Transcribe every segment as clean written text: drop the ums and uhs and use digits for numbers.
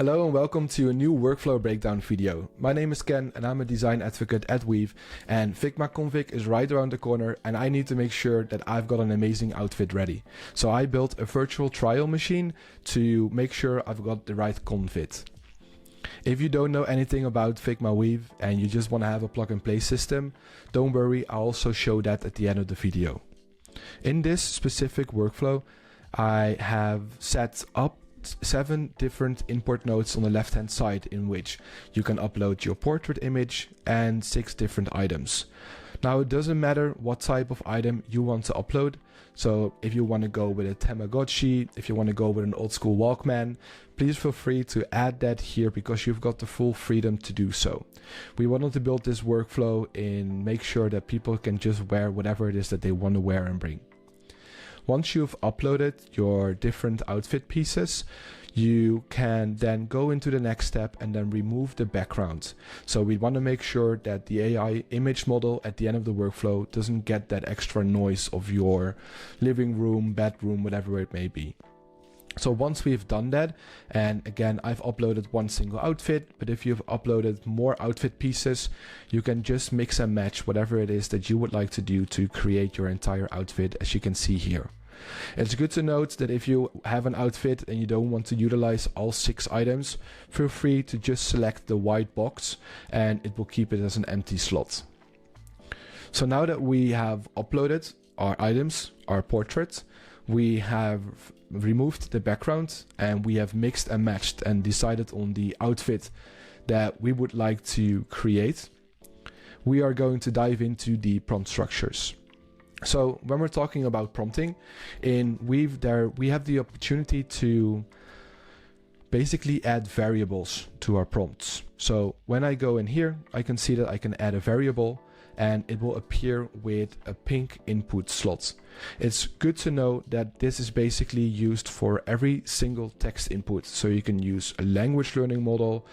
Hello and welcome to a new workflow breakdown video. My name is Ken and I'm a design advocate at Weave, and Figma Config is right around the corner and I need to make sure that I've got an amazing outfit ready. So I built a virtual trial machine to make sure I've got the right config. If you don't know anything about Figma Weave and you just want to have a plug and play system, don't worry, I'll also show that at the end of the video. In this specific workflow, I have set up 7 different import nodes on the left hand side in which you can upload your portrait image and 6 different items. Now it doesn't matter what type of item you want to upload, so if you want to go with a Tamagotchi, if you want to go with an old school Walkman, please feel free to add that here because you've got the full freedom to do so. We wanted to build this workflow and make sure that people can just wear whatever it is that they want to wear and bring. Once you've uploaded your different outfit pieces, you can then go into the next step and then remove the background. So we want to make sure that the AI image model at the end of the workflow doesn't get that extra noise of your living room, bedroom, whatever it may be. So once we've done that, and again, I've uploaded one single outfit, but if you've uploaded more outfit pieces, you can just mix and match whatever it is that you would like to do to create your entire outfit, as you can see here. It's good to note that if you have an outfit and you don't want to utilize all 6 items, feel free to just select the white box and it will keep it as an empty slot. So now that we have uploaded our items, our portrait, we have removed the background and we have mixed and matched and decided on the outfit that we would like to create. We are going to dive into the prompt structures. So when we're talking about prompting in Weave, we have the opportunity to basically add variables to our prompts. So when I go in here, I can see that I can add a variable and it will appear with a pink input slot. It's good to know that this is basically used for every single text input. So you can use a language learning model,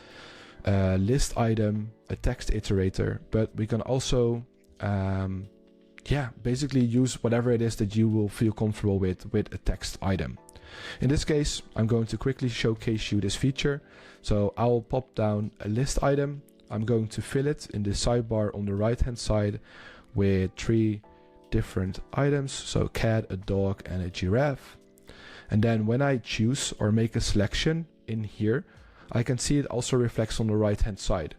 a list item, a text iterator, but we can also basically use whatever it is that you will feel comfortable with a text item. In this case, I'm going to quickly showcase you this feature. So I'll pop down a list item. I'm going to fill it in the sidebar on the right hand side with 3 different items. So cat, a dog, and a giraffe. And then when I choose or make a selection in here, I can see it also reflects on the right hand side.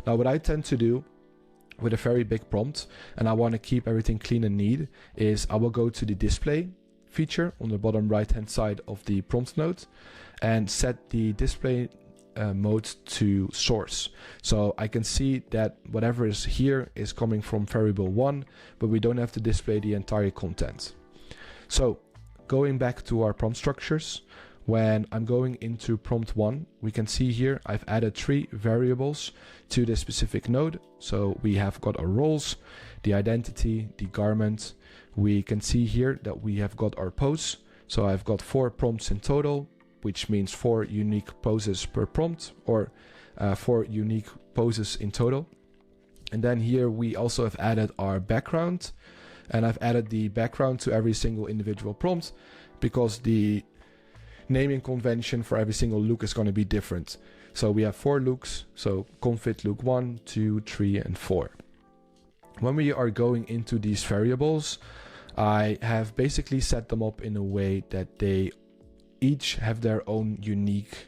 Now what I tend to do with a very big prompt, and I want to keep everything clean and neat, is I will go to the display feature on the bottom right hand side of the prompt node and set the display mode to source. So I can see that whatever is here is coming from variable 1, but we don't have to display the entire content. So going back to our prompt structures, when I'm going into prompt 1, we can see here I've added 3 variables to this specific node. So we have got our roles, the identity, the garment. We can see here that we have got our pose. So I've got 4 prompts in total, which means 4 unique poses per prompt, or 4 unique poses in total. And then here we also have added our background, and I've added the background to every single individual prompt because the naming convention for every single look is going to be different. So we have 4 looks, so config look 1, 2, 3, and 4. When we are going into these variables, I have basically set them up in a way that they each have their own unique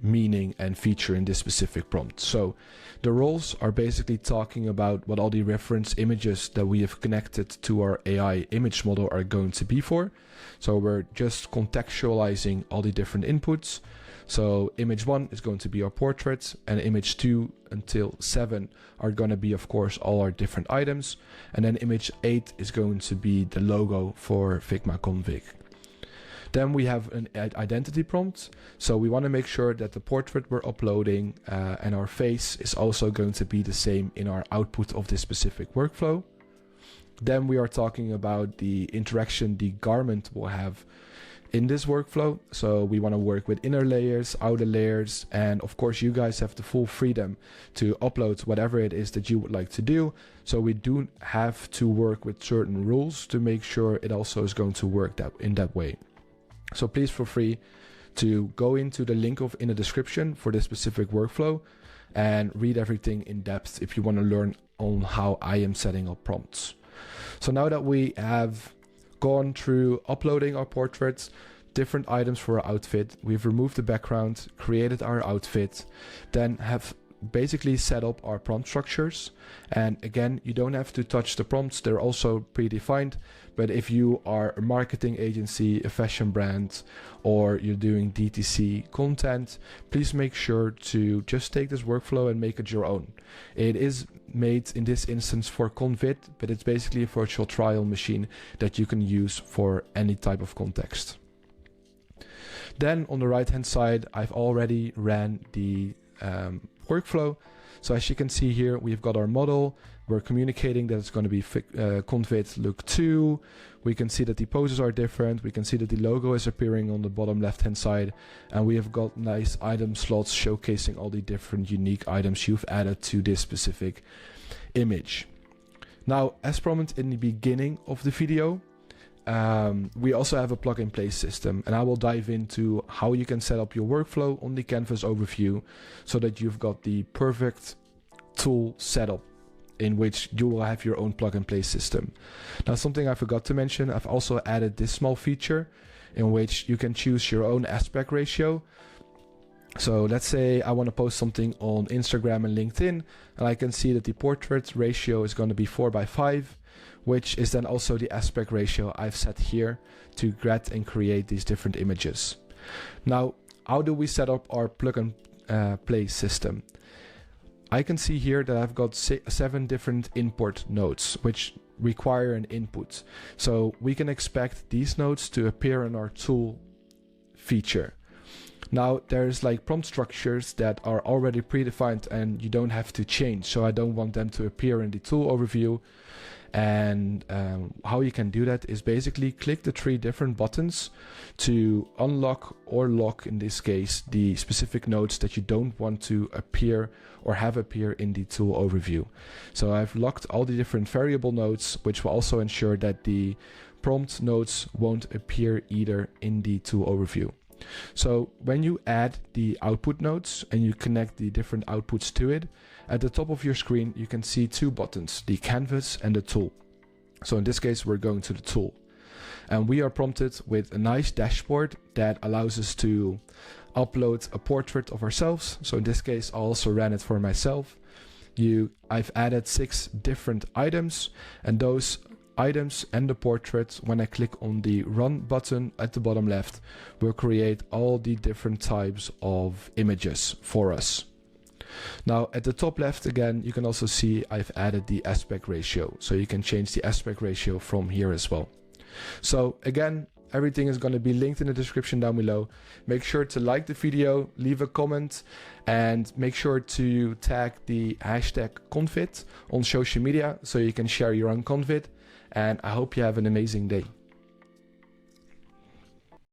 meaning and feature in this specific prompt. So the roles are basically talking about what all the reference images that we have connected to our AI image model are going to be for. So we're just contextualizing all the different inputs. So image 1 is going to be our portrait, and image 2 until 7 are going to be, of course, all our different items. And then image 8 is going to be the logo for Figma Config. Then we have an identity prompt. So we want to make sure that the portrait we're uploading and our face is also going to be the same in our output of this specific workflow. Then we are talking about the interaction the garment will have in this workflow. So we want to work with inner layers, outer layers, and of course you guys have the full freedom to upload whatever it is that you would like to do. So we do have to work with certain rules to make sure it also is going to work in that way. So please feel free to go into the link in the description for this specific workflow and read everything in depth if you want to learn on how I am setting up prompts. So now that we have gone through uploading our portraits, different items for our outfit, we've removed the background, created our outfit, then have basically set up our prompt structures. And again, you don't have to touch the prompts, they're also predefined. But if you are a marketing agency, a fashion brand, or you're doing DTC content, please make sure to just take this workflow and make it your own. It is made in this instance for Convid, but it's basically a virtual trial machine that you can use for any type of context. Then on the right hand side, I've already ran the workflow. So as you can see here, we've got our model. We're communicating that it's going to be Convid look 2. We can see that the poses are different. We can see that the logo is appearing on the bottom left hand side. And we have got nice item slots showcasing all the different unique items you've added to this specific image. Now, as promised in the beginning of the video, we also have a plug-and-play system, and I will dive into how you can set up your workflow on the Canvas overview so that you've got the perfect tool setup in which you will have your own plug-and-play system. Now, something I forgot to mention, I've also added this small feature in which you can choose your own aspect ratio. So let's say I want to post something on Instagram and LinkedIn, and I can see that the portrait ratio is going to be 4:5, which is then also the aspect ratio I've set here to get and create these different images. Now, how do we set up our plug and play system? I can see here that I've got 7 different import nodes, which require an input. So we can expect these nodes to appear in our tool feature. Now, there's like prompt structures that are already predefined and you don't have to change. So I don't want them to appear in the tool overview. And how you can do that is basically click the 3 different buttons to unlock or lock, in this case, the specific nodes that you don't want to appear or have appear in the tool overview. So I've locked all the different variable nodes, which will also ensure that the prompt nodes won't appear either in the tool overview. So when you add the output nodes and you connect the different outputs to it, at the top of your screen you can see 2 buttons, the canvas and the tool. So in this case we're going to the tool, and we are prompted with a nice dashboard that allows us to upload a portrait of ourselves. So in this case I also ran it for myself. I've added 6 different items, and those items and the portrait, when I click on the run button at the bottom left, will create all the different types of images for us. Now at the top left again, you can also see I've added the aspect ratio, so you can change the aspect ratio from here as well. So again, everything is going to be linked in the description down below. Make sure to like the video, leave a comment, and make sure to tag the hashtag Convid on social media so you can share your own Convid. And I hope you have an amazing day.